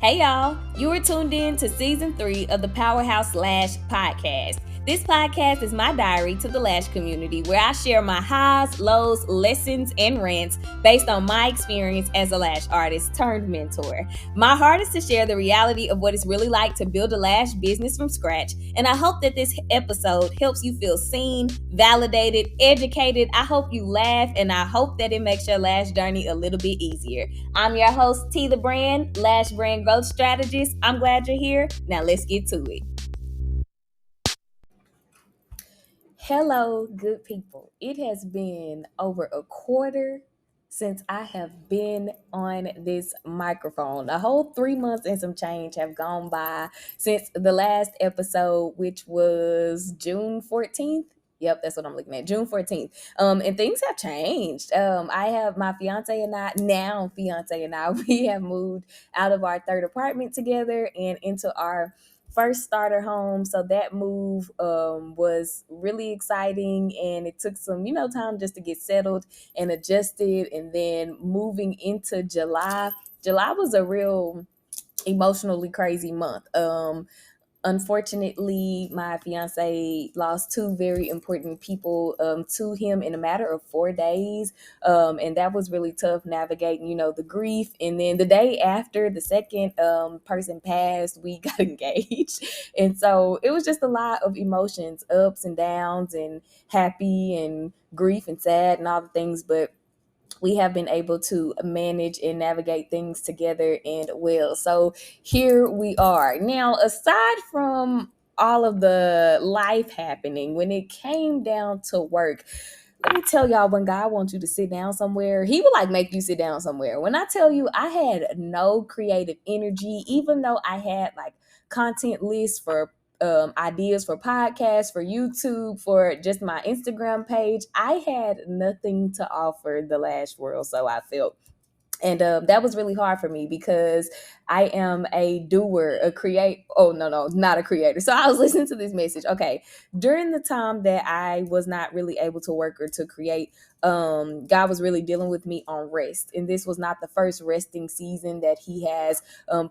Hey y'all, you are tuned in to season 3 of the Powerhouse Lash podcast. This podcast is my diary to the Lash community where I share my highs, lows, lessons, and rants based on my experience as a lash artist turned mentor. My heart is to share the reality of what it's really like to build a lash business from scratch, and I hope that this episode helps you feel seen, validated, educated. I hope you laugh, and I hope that it makes your lash journey a little bit easier. I'm your host, T the Brand, Lash Brand Growth Strategist. I'm glad you're here. Now let's get to it. Hello, good people. It has been over a quarter since I have been on this microphone. A whole 3 months and some change have gone by since the last episode, which was June 14th. Yep, that's what I'm looking at. June 14th. And things have changed. I have my fiance and I, we have moved out of our third apartment together and into our first starter home. So that move was really exciting, and it took some time just to get settled and adjusted. And then moving into July was a real emotionally crazy month. Unfortunately, my fiance lost two very important people to him in a matter of 4 days. And that was really tough navigating, the grief. And then the day after the second person passed, we got engaged. And so it was just a lot of emotions, ups and downs, and happy and grief and sad and all the things. But we have been able to manage and navigate things together and well. So here we are. Now, aside from all of the life happening, when it came down to work, let me tell y'all, when God wants you to sit down somewhere, he will make you sit down somewhere. When I tell you I had no creative energy, even though I had content lists for ideas for podcasts, for YouTube, for just my Instagram page, I had nothing to offer the Lash world, so I felt. And that was really hard for me because I am a doer, a create. Oh, no, not a creator. So I was listening to this message. Okay. During the time that I was not really able to work or to create, God was really dealing with me on rest. And this was not the first resting season that he has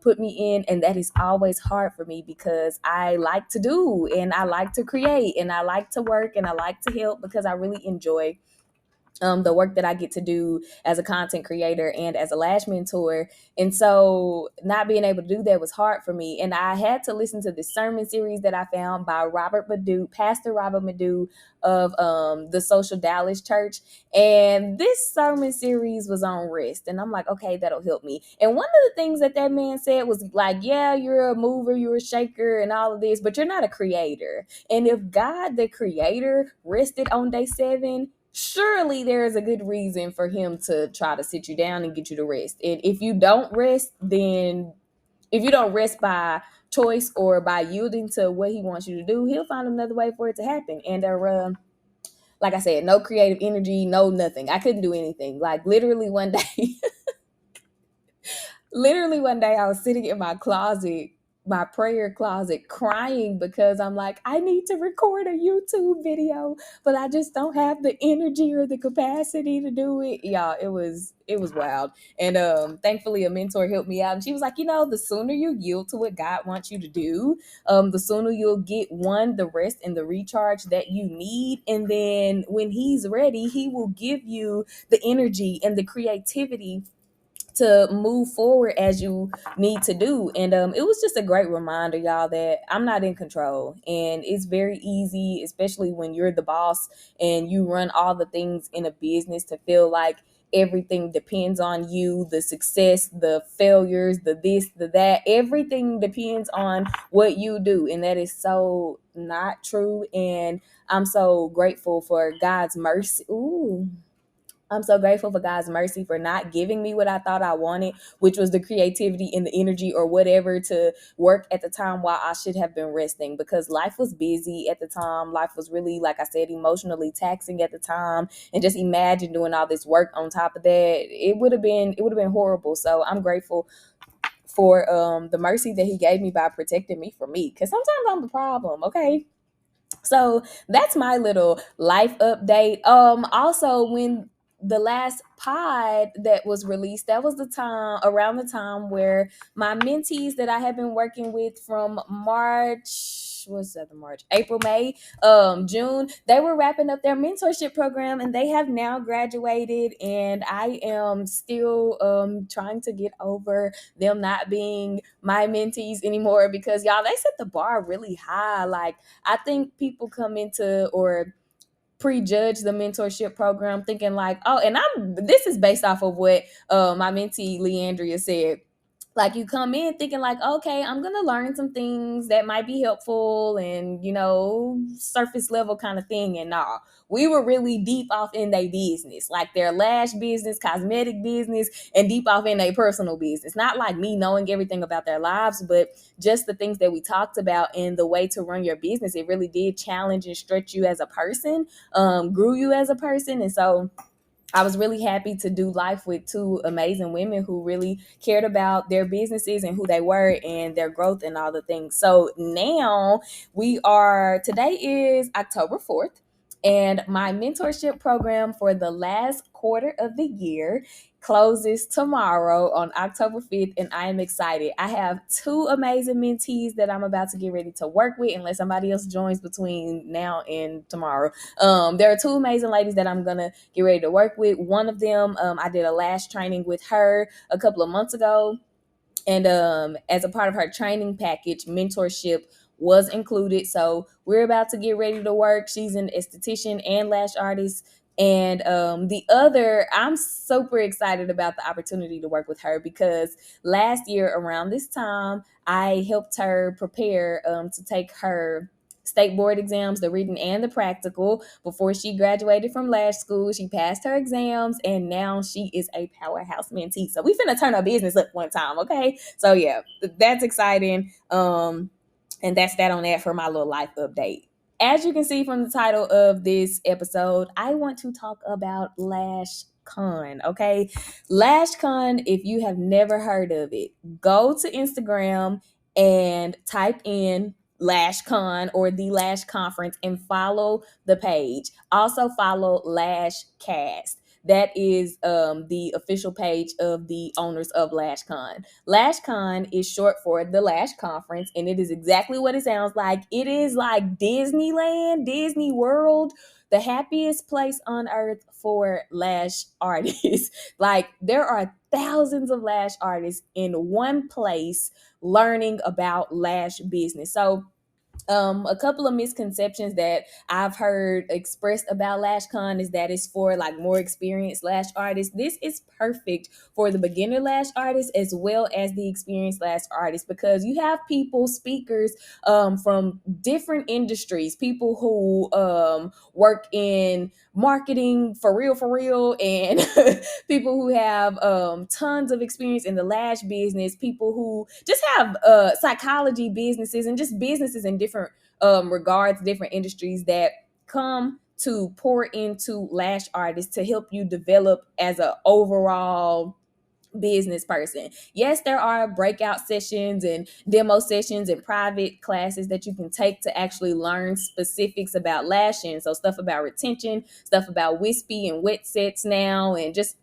put me in. And that is always hard for me because I like to do, and I like to create, and I like to work, and I like to help because I really enjoy the work that I get to do as a content creator and as a lash mentor. And so not being able to do that was hard for me. And I had to listen to this sermon series that I found by Pastor Robert Madu of the Social Dallas Church. And this sermon series was on rest. And I'm like, okay, that'll help me. And one of the things that man said was yeah, you're a mover, you're a shaker and all of this, but you're not a creator. And if God, the creator, rested on day 7, surely there is a good reason for him to try to sit you down and get you to rest. And if you don't rest, then if you don't rest by choice or by yielding to what he wants you to do, he'll find another way for it to happen. And like I said, no creative energy, no nothing. I couldn't do anything. Literally one day I was sitting in my closet, my prayer closet, crying because I'm like, I need to record a YouTube video, but I just don't have the energy or the capacity to do it. Y'all, it was wild. And thankfully a mentor helped me out, and she was like, the sooner you yield to what God wants you to do, the sooner you'll get the rest and the recharge that you need. And then when he's ready, he will give you the energy and the creativity to move forward as you need to do. And it was just a great reminder, y'all, that I'm not in control. And it's very easy, especially when you're the boss and you run all the things in a business, to feel like everything depends on you. The success, the failures, the this, the that, everything depends on what you do. And that is so not true. And I'm so grateful for God's mercy. I'm so grateful for God's mercy for not giving me what I thought I wanted, which was the creativity and the energy or whatever to work at the time while I should have been resting, because life was busy at the time. Life was really, like I said, emotionally taxing at the time. And just imagine doing all this work on top of that. It would have been horrible. So I'm grateful for the mercy that he gave me by protecting me from me, because sometimes I'm the problem. Okay. So that's my little life update. Also, when the last pod that was released, that was the time, around the time where my mentees that I have been working with from March, what's that, the March, April, May, June, they were wrapping up their mentorship program and they have now graduated. And I am still trying to get over them not being my mentees anymore, because y'all, they set the bar really high. Like, I think people come into or prejudge the mentorship program thinking like, oh, and this is based off of what my mentee Leandria said. Like, you come in thinking like, okay, I'm gonna learn some things that might be helpful and, surface level kind of thing. And nah, we were really deep off in their business, like their lash business, cosmetic business, and deep off in their personal business. Not like me knowing everything about their lives, but just the things that we talked about and the way to run your business. It really did challenge and stretch you as a person, grew you as a person. And so I was really happy to do life with two amazing women who really cared about their businesses and who they were and their growth and all the things. So now today is October 4th, and my mentorship program for the last quarter of the year closes tomorrow on October 5th, and I am excited. I have two amazing mentees that I'm about to get ready to work with, unless somebody else joins between now and tomorrow. There are two amazing ladies that I'm gonna get ready to work with. One of them, I did a lash training with her a couple of months ago, and as a part of her training package, mentorship was included. So we're about to get ready to work. She's an esthetician and lash artist. And the other, I'm super excited about the opportunity to work with her, because last year around this time, I helped her prepare to take her state board exams, the reading and the practical, before she graduated from lash school. She passed her exams, and now she is a powerhouse mentee. So we finna turn our business up one time, okay? So yeah, that's exciting. And that's that on that for my little life update. As you can see from the title of this episode, I want to talk about Lash Con, okay? Lash Con, if you have never heard of it, go to Instagram and type in Lash Con or the Lash Conference and follow the page. Also follow Lash Cast. That is the official page of the owners of Lash Con. Lash Con is short for the Lash Conference, and it is exactly what it sounds like. It is like Disneyland, Disney World, the happiest place on earth for lash artists. Like, there are thousands of lash artists in one place learning about lash business. So a couple of misconceptions that I've heard expressed about LashCon is that it's for like more experienced lash artists. This is perfect for the beginner lash artists as well as the experienced lash artists, because you have people, speakers from different industries, people who work in marketing for real, and people who have tons of experience in the lash business, people who just have psychology businesses and just businesses in different regards, different industries, that come to pour into lash artists to help you develop as an overall business person. Yes, there are breakout sessions and demo sessions and private classes that you can take to actually learn specifics about lashing. So stuff about retention, stuff about wispy and wet sets now, and just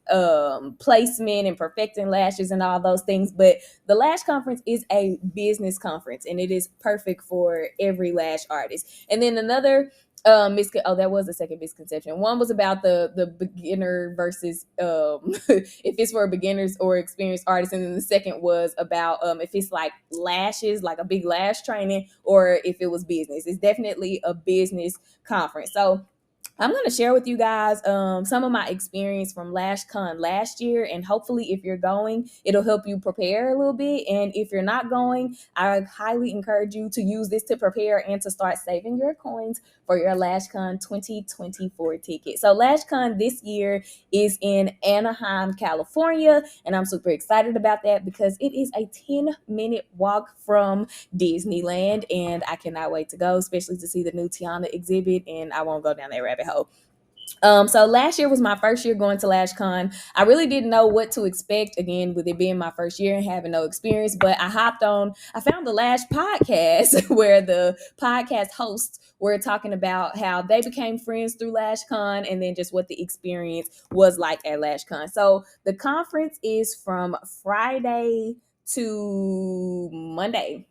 placement and perfecting lashes and all those things. But the Lash Conference is a business conference, and it is perfect for every lash artist. And then another that was the second misconception. One was about the beginner versus if it's for beginners or experienced artists, and then the second was about if it's like lashes, like a big lash training, or if it was business. It's definitely a business conference. So I'm going to share with you guys some of my experience from LashCon last year, and hopefully if you're going, it'll help you prepare a little bit. And if you're not going, I highly encourage you to use this to prepare and to start saving your coins for your LashCon 2024 ticket. So LashCon this year is in Anaheim, California, and I'm super excited about that because it is a 10-minute walk from Disneyland, and I cannot wait to go, especially to see the new Tiana exhibit, and I won't go down that rabbit hole. So last year was my first year going to Lash Con. I really didn't know what to expect again with it being my first year and having no experience, but I found the Lash podcast where the podcast hosts were talking about how they became friends through Lash Con and then just what the experience was like at Lash Con. So the conference is from Friday to Monday.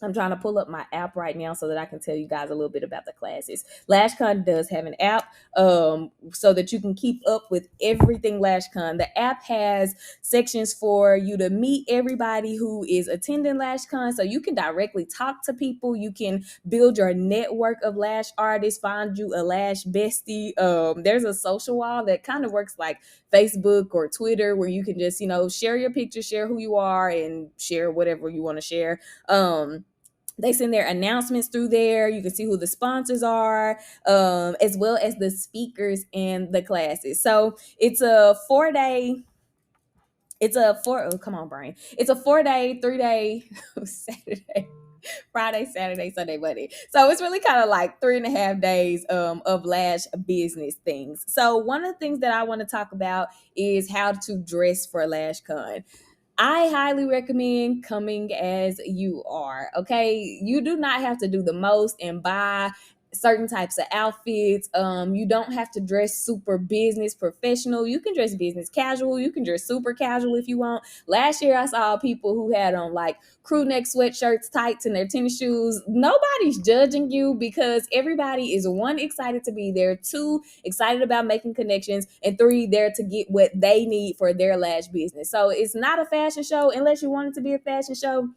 I'm trying to pull up my app right now so that I can tell you guys a little bit about the classes. LashCon does have an app so that you can keep up with everything LashCon. The app has sections for you to meet everybody who is attending LashCon, so you can directly talk to people. You can build your network of Lash artists, find you a Lash bestie. There's a social wall that kind of works like Facebook or Twitter where you can just, share your picture, share who you are, and share whatever you want to share. They send their announcements through there. You can see who the sponsors are, as well as the speakers and the classes. So oh, come on, brain. It's a 4-day, 3-day, Saturday, Friday, Saturday, Sunday, Monday. So it's really kind of like 3.5 days of Lash business things. So one of the things that I want to talk about is how to dress for Lash Con. I highly recommend coming as you are. Okay. You do not have to do the most and buy certain types of outfits. You don't have to dress super business professional. You can dress business casual. You can dress super casual if you want. Last year I saw people who had on like crew neck sweatshirts, tights, and their tennis shoes. Nobody's judging you because everybody is one, excited to be there, two, excited about making connections, and three, there to get what they need for their Lash business. So it's not a fashion show unless you want it to be a fashion show.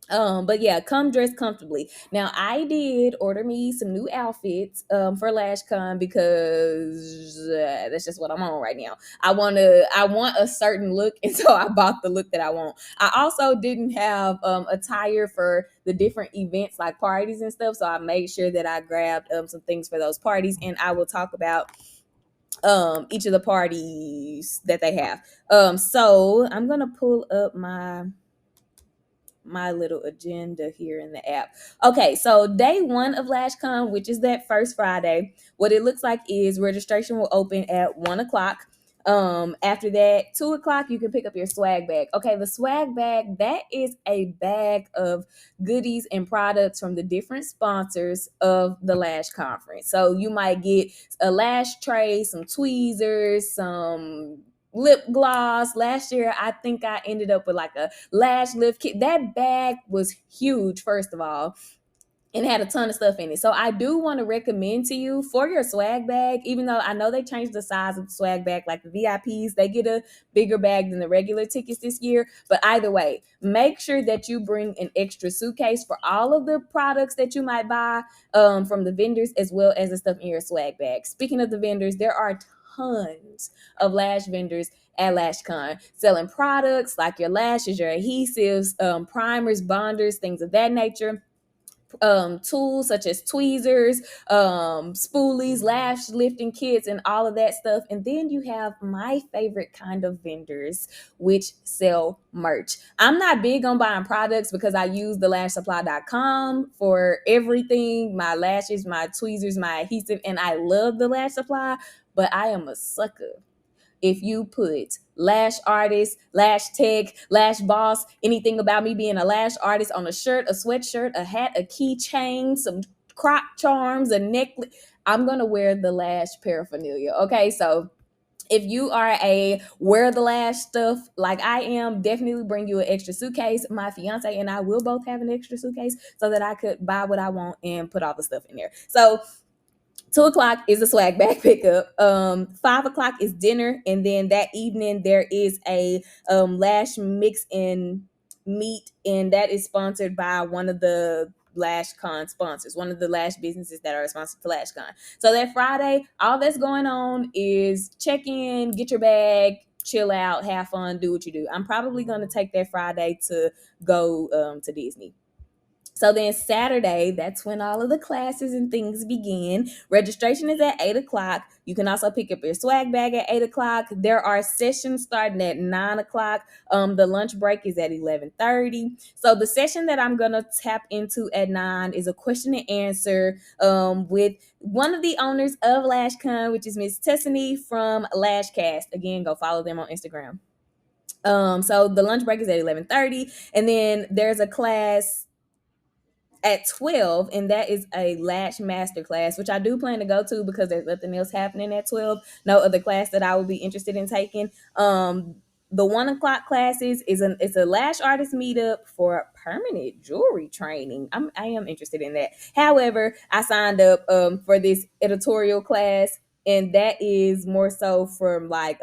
But yeah, come dressed comfortably. Now I did order me some new outfits for LashCon because that's just what I'm on right now. I want a certain look, and so I bought the look that I want. I also didn't have attire for the different events like parties and stuff, so I made sure that I grabbed some things for those parties, and I will talk about each of the parties that they have. So I'm gonna pull up my little agenda here in the app. Okay, so day one of LashCon, which is that first Friday, what it looks like is registration will open at 1 o'clock. After that, 2 o'clock, you can pick up your swag bag. Okay, the swag bag, that is a bag of goodies and products from the different sponsors of the Lash conference. So you might get a lash tray, some tweezers, some lip gloss. Last year I think I ended up with like a lash lift kit. That bag was huge, first of all, and had a ton of stuff in it. So I do want to recommend to you for your swag bag, even though I know they changed the size of the swag bag, like the VIPs, they get a bigger bag than the regular tickets this year. But either way, make sure that you bring an extra suitcase for all of the products that you might buy from the vendors, as well as the stuff in your swag bag. Speaking of the vendors, there are tons of lash vendors at LashCon selling products like your lashes, your adhesives, primers, bonders, things of that nature. Tools such as tweezers, spoolies, lash lifting kits, and all of that stuff. And then you have my favorite kind of vendors, which sell merch. I'm not big on buying products because I use the lashsupply.com for everything, my lashes, my tweezers, my adhesive, and I love the Lash Supply, but I am a sucker if you put lash artist, lash tech, lash boss, anything about me being a lash artist on a shirt, a sweatshirt, a hat, a keychain, some crop charms, a necklace. I'm going to wear the lash paraphernalia. Okay, so if you are a wear the lash stuff like I am, definitely bring you an extra suitcase. My fiance and I will both have an extra suitcase so that I could buy what I want and put all the stuff in there. So 2 o'clock is a swag bag pickup. 5 o'clock is dinner, and then that evening there is a lash mix and meet, and that is sponsored by one of the Lash Con sponsors, one of the lash businesses that are sponsored to Lash Con. So that Friday, all that's going on is check in, get your bag, chill out, have fun, do what you do. I'm probably going to take that Friday to go to Disney. So then Saturday, that's when all of the classes and things begin. Registration is at 8 o'clock. You can also pick up your swag bag at 8 o'clock. There are sessions starting at 9 o'clock. The lunch break is at 11:30. So the session that I'm gonna tap into at 9 is a question and answer with one of the owners of Lash Con, which is Miss Tessany from Lashcast. Again, go follow them on Instagram. So the lunch break is at 11:30, and then there's a class at 12, and that is a lash master class, which I do plan to go to because there's nothing else happening at 12. No other class that I would be interested in taking. The 1 o'clock classes it's a lash artist meetup for permanent jewelry training. I am interested in that. However, I signed up for this editorial class, and that is more so from like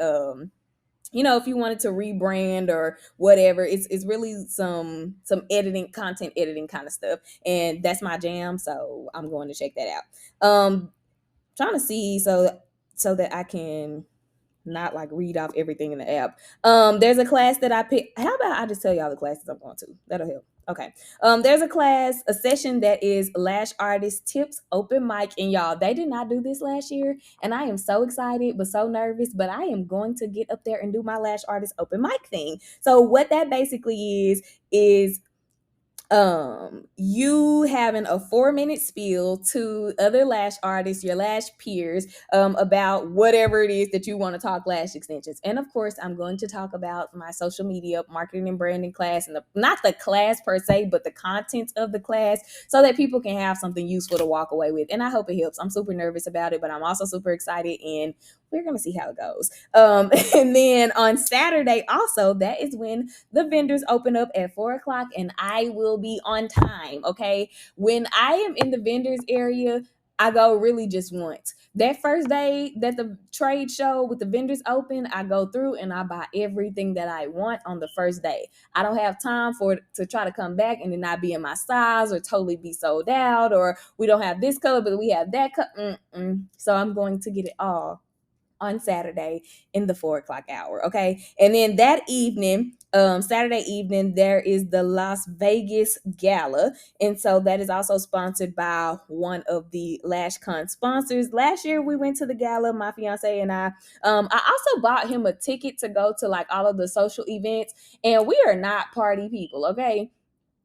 if you wanted to rebrand or whatever. It's really some editing, content editing kind of stuff, and that's my jam, so I'm going to check that out. Trying to see so that I can not like read off everything in the app. There's a class that I picked. How about I just tell y'all the classes I'm going to? That'll help. Okay. There's a session that is lash artist tips open mic, and y'all, they did not do this last year, and I am so excited but so nervous. But I am going to get up there and do my lash artist open mic thing. So what that basically is you having a 4-minute spiel to other lash artists, your lash peers, about whatever it is that you want to talk lash extensions. And of course, I'm going to talk about my social media marketing and branding class, and not the class per se, but the content of the class, so that people can have something useful to walk away with. And I hope it helps. I'm super nervous about it, but I'm also super excited, and we're going to see how it goes. And then on Saturday also, that is when the vendors open up at 4 o'clock, and I will be on time. Okay. When I am in the vendors area, I go really just once. That first day that the trade show with the vendors open, I go through and I buy everything that I want on the first day. I don't have time for it to try to come back and then not be in my size or totally be sold out, or we don't have this color, but we have that color. So I'm going to get it all on Saturday in the 4 o'clock hour. Okay. And then that evening, Saturday evening, there is the Las Vegas Gala. And so that is also sponsored by one of the Lash Con sponsors. Last year we went to the gala, my fiance and I also bought him a ticket to go to like all of the social events. And we are not party people. Okay.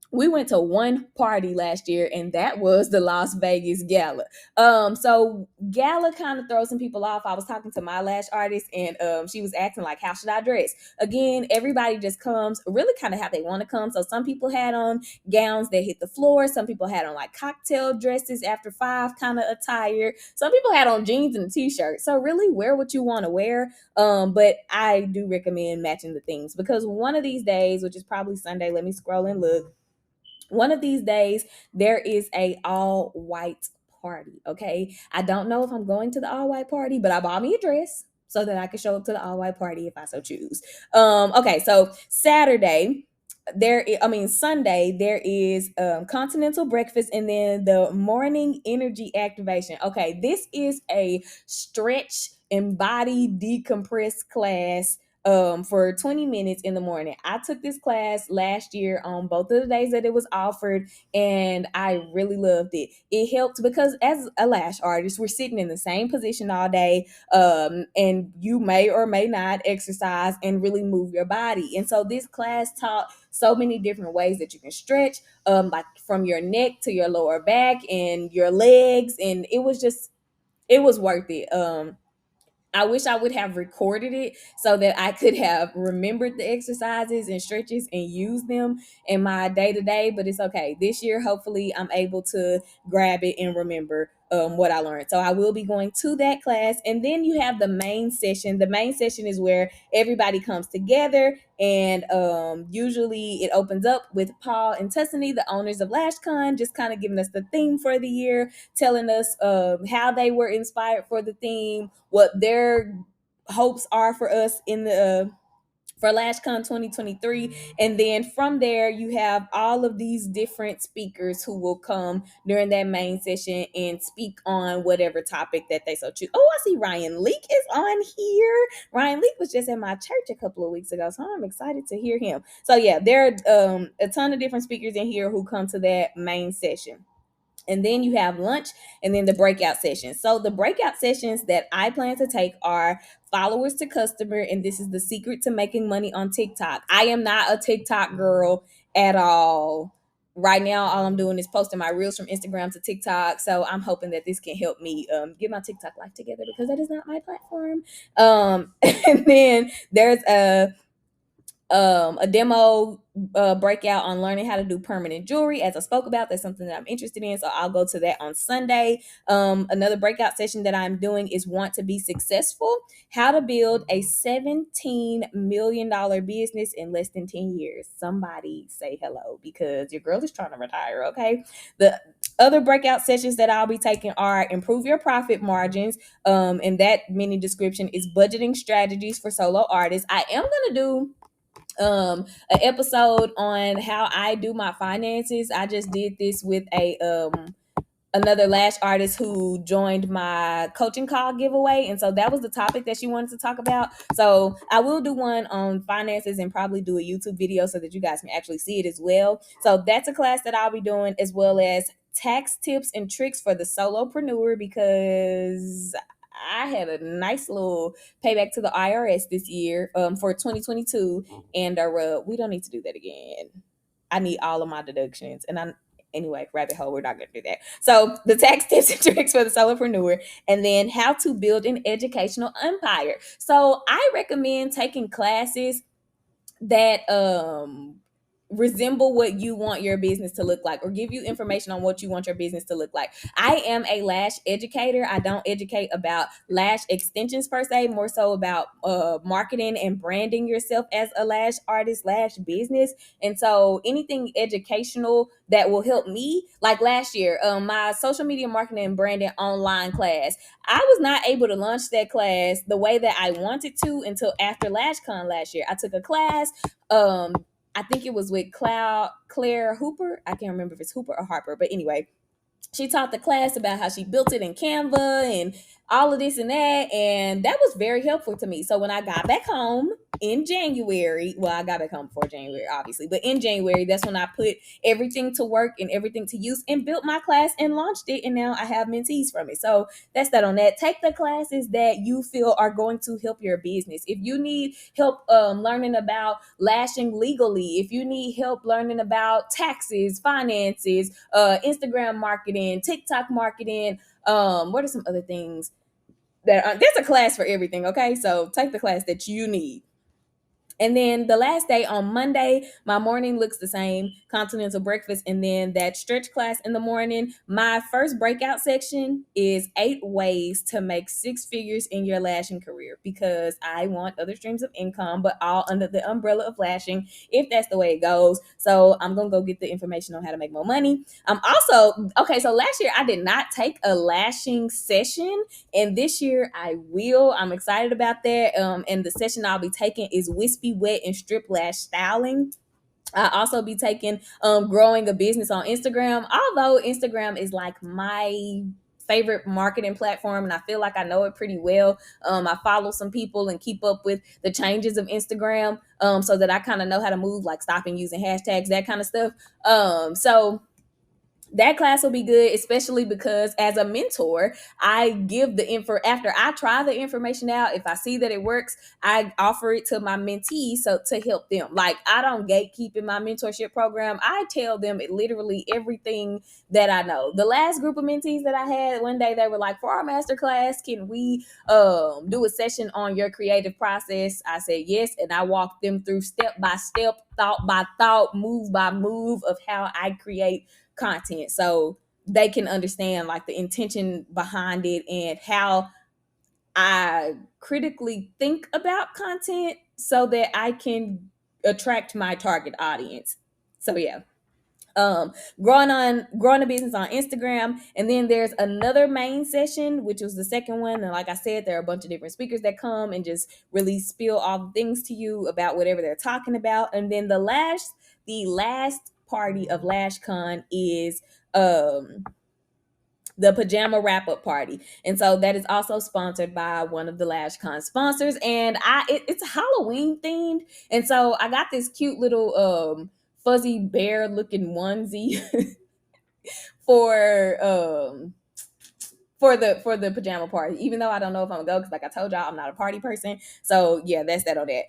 We went to one party last year, and that was the Las Vegas Gala. So Gala kind of throws some people off. I was talking to my lash artist, and she was asking like, how should I dress? Again, everybody just comes really kind of how they want to come. So some people had on gowns that hit the floor. Some people had on like cocktail dresses after 5 kind of attire. Some people had on jeans and a t-shirt. So really wear what you want to wear. But I do recommend matching the things, because one of these days, which is probably Sunday, let me scroll and look. One of these days there is a all white party. Okay, I don't know if I'm going to the all white party, but I bought me a dress so that I can show up to the all white party if I so choose. Okay, so Sunday there is continental breakfast, and then the morning energy activation. Okay, this is a stretch and body decompress class for 20 minutes in the morning. I took this class last year on both of the days that it was offered, and I really loved it. It helped because as a lash artist, we're sitting in the same position all day, and you may or may not exercise and really move your body. And so this class taught so many different ways that you can stretch, like from your neck to your lower back and your legs, and it was worth it. I wish I would have recorded it so that I could have remembered the exercises and stretches and used them in my day to day, but it's okay. This year, hopefully, I'm able to grab it and remember what I learned. So I will be going to that class. And then you have the main session. The main session is where everybody comes together, and usually it opens up with Paul and Tuscany, the owners of Lash Con, just kind of giving us the theme for the year, telling us how they were inspired for the theme, what their hopes are for us in the for Lash Con 2023. And then from there, you have all of these different speakers who will come during that main session and speak on whatever topic that they so choose. Oh, I see Ryan Leak is on here. Ryan Leak was just at my church a couple of weeks ago, so I'm excited to hear him. So yeah, there are a ton of different speakers in here who come to that main session. And then you have lunch and then the breakout sessions. So the breakout sessions that I plan to take are followers to customer, and this is the secret to making money on TikTok. I am not a TikTok girl at all. Right now, all I'm doing is posting my reels from Instagram to TikTok. So I'm hoping that this can help me get my TikTok life together, because that is not my platform. And then there's a demo breakout on learning how to do permanent jewelry, as I spoke about. That's something that I'm interested in, so I'll go to that on Sunday. Another breakout session that I'm doing is want to be successful, how to build a $17 million business in less than 10 years. Somebody say hello, because your girl is trying to retire. Okay, the other breakout sessions that I'll be taking are improve your profit margins, and that mini description is budgeting strategies for solo artists. I am gonna do an episode on how I do my finances. I just did this with a another lash artist who joined my coaching call giveaway, and so that was the topic that she wanted to talk about. So I will do one on finances and probably do a YouTube video so that you guys can actually see it as well. So that's a class that I'll be doing, as well as tax tips and tricks for the solopreneur, because I had a nice little payback to the IRS this year for 2022, and we don't need to do that again. I need all of my deductions, and I anyway, rabbit hole, we're not going to do that. So the tax tips and tricks for the solopreneur, and then how to build an educational empire. So I recommend taking classes that resemble what you want your business to look like, or give you information on what you want your business to look like. I am a lash educator. I don't educate about lash extensions per se, more so about marketing and branding yourself as a lash artist, lash business. And so anything educational that will help me, like last year, my social media marketing and branding online class, I was not able to launch that class the way that I wanted to until after LashCon last year. I took a class. I think it was with Claire Hooper. I can't remember if it's Hooper or Harper, but anyway, she taught the class about how she built it in Canva and all of this and that. And that was very helpful to me. So when I got back home in January, well, I got back home before January, obviously, but in January, that's when I put everything to work and everything to use and built my class and launched it. And now I have mentees from it. So that's that on that. Take the classes that you feel are going to help your business. If you need help learning about lashing legally, if you need help learning about taxes, finances, Instagram marketing, TikTok marketing, what are some other things that are, there's a class for everything. Okay, so take the class that you need. And then the last day on Monday, my morning looks the same, continental breakfast, and then that stretch class in the morning. My first breakout section is 8 ways to make 6 figures in your lashing career, because I want other streams of income, but all under the umbrella of lashing, if that's the way it goes. So I'm going to go get the information on how to make more money. Also, okay, so last year I did not take a lashing session, and this year I will. I'm excited about that. And the session I'll be taking is wispy, wet, and strip lash styling. I also be taking growing a business on Instagram, although Instagram is like my favorite marketing platform, and I feel like I know it pretty well. I follow some people and keep up with the changes of Instagram, so that I kind of know how to move, like stopping using hashtags, that kind of stuff. So that class will be good, especially because as a mentor, I give the info after I try the information out. If I see that it works, I offer it to my mentees so to help them. Like, I don't gatekeep in my mentorship program. I tell them literally everything that I know. The last group of mentees that I had, one day they were like, for our master class, can we do a session on your creative process? I said yes, and I walked them through step by step, thought by thought, move by move of how I create content, so they can understand like the intention behind it and how I critically think about content so that I can attract my target audience. So yeah. um growing a business on Instagram. And then there's another main session, which was the second one, and like I said, there are a bunch of different speakers that come and just really spill all the things to you about whatever they're talking about. And then the last party of Lash Con is the pajama wrap up party. And so that is also sponsored by one of the Lash Con sponsors. And it's Halloween themed. And so I got this cute little fuzzy bear looking onesie for for the pajama party, even though I don't know if I'm gonna go, because like I told y'all, I'm not a party person. So yeah, that's that on that.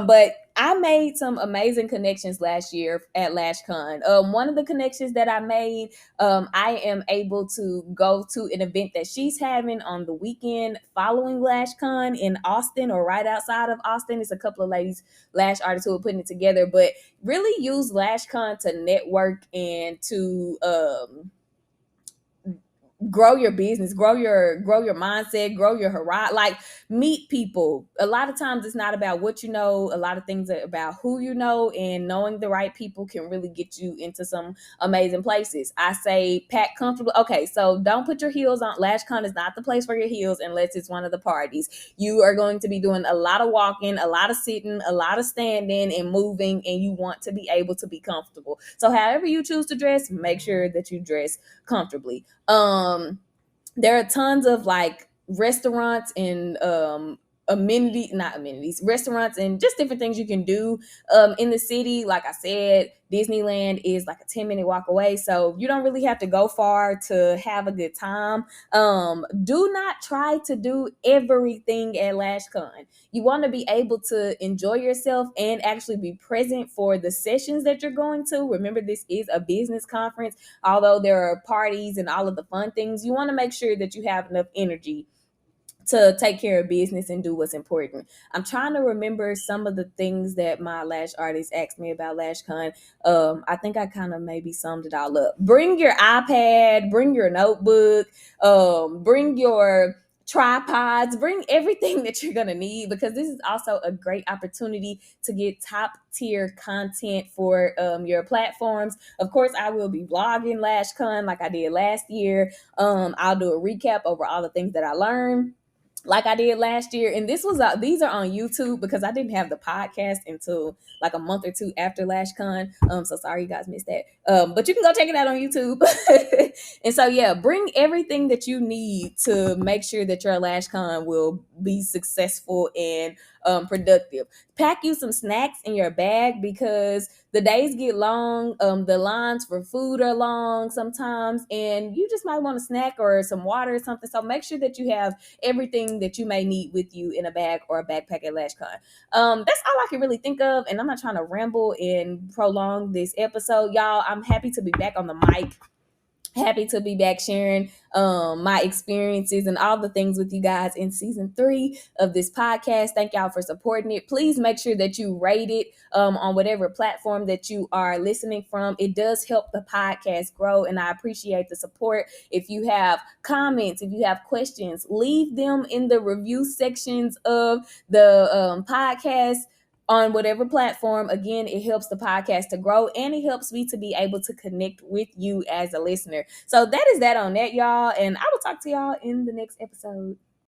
But I made some amazing connections last year at LashCon. One of the connections that I made, I am able to go to an event that she's having on the weekend following LashCon in Austin, or right outside of Austin. It's a couple of ladies, lash artists, who are putting it together, but really use LashCon to network and to grow your business, grow your mindset, grow your horizon, like meet people. A lot of times it's not about what you know, a lot of things are about who you know, and knowing the right people can really get you into some amazing places. I say pack comfortable. Okay, so don't put your heels on. LashCon is not the place for your heels unless it's one of the parties. You are going to be doing a lot of walking, a lot of sitting, a lot of standing and moving, and you want to be able to be comfortable. So however you choose to dress, make sure that you dress comfortably. There are tons of like restaurants and not amenities, restaurants and just different things you can do in the city. Like I said, Disneyland is like a 10-minute walk away, so you don't really have to go far to have a good time. Do not try to do everything at LashCon. You want to be able to enjoy yourself and actually be present for the sessions that you're going to. Remember, this is a business conference. Although there are parties and all of the fun things, you want to make sure that you have enough energy to take care of business and do what's important. I'm trying to remember some of the things that my lash artist asked me about LashCon. I think I kind of maybe summed it all up. Bring your iPad, bring your notebook, bring your tripods, bring everything that you're gonna need, because this is also a great opportunity to get top tier content for your platforms. Of course, I will be vlogging LashCon like I did last year. I'll do a recap over all the things that I learned like I did last year. And these are on YouTube because I didn't have the podcast until like a month or two after LashCon. So sorry you guys missed that. But you can go check it out on YouTube. And so yeah, bring everything that you need to make sure that your LashCon will be successful and productive. Pack you some snacks in your bag, because the days get long. The lines for food are long sometimes, and you just might want a snack or some water or something. So make sure that you have everything that you may need with you in a bag or a backpack at LashCon. That's all I can really think of, and I'm not trying to ramble and prolong this episode, y'all. I'm happy to be back on the mic. Happy to be back sharing my experiences and all the things with you guys in season 3 of this podcast. Thank y'all for supporting it. Please make sure that you rate it on whatever platform that you are listening from. It does help the podcast grow, and I appreciate the support. If you have comments, if you have questions, leave them in the review sections of the podcast on whatever platform. Again, it helps the podcast to grow, and it helps me to be able to connect with you as a listener. So that is that on that, y'all. And I will talk to y'all in the next episode.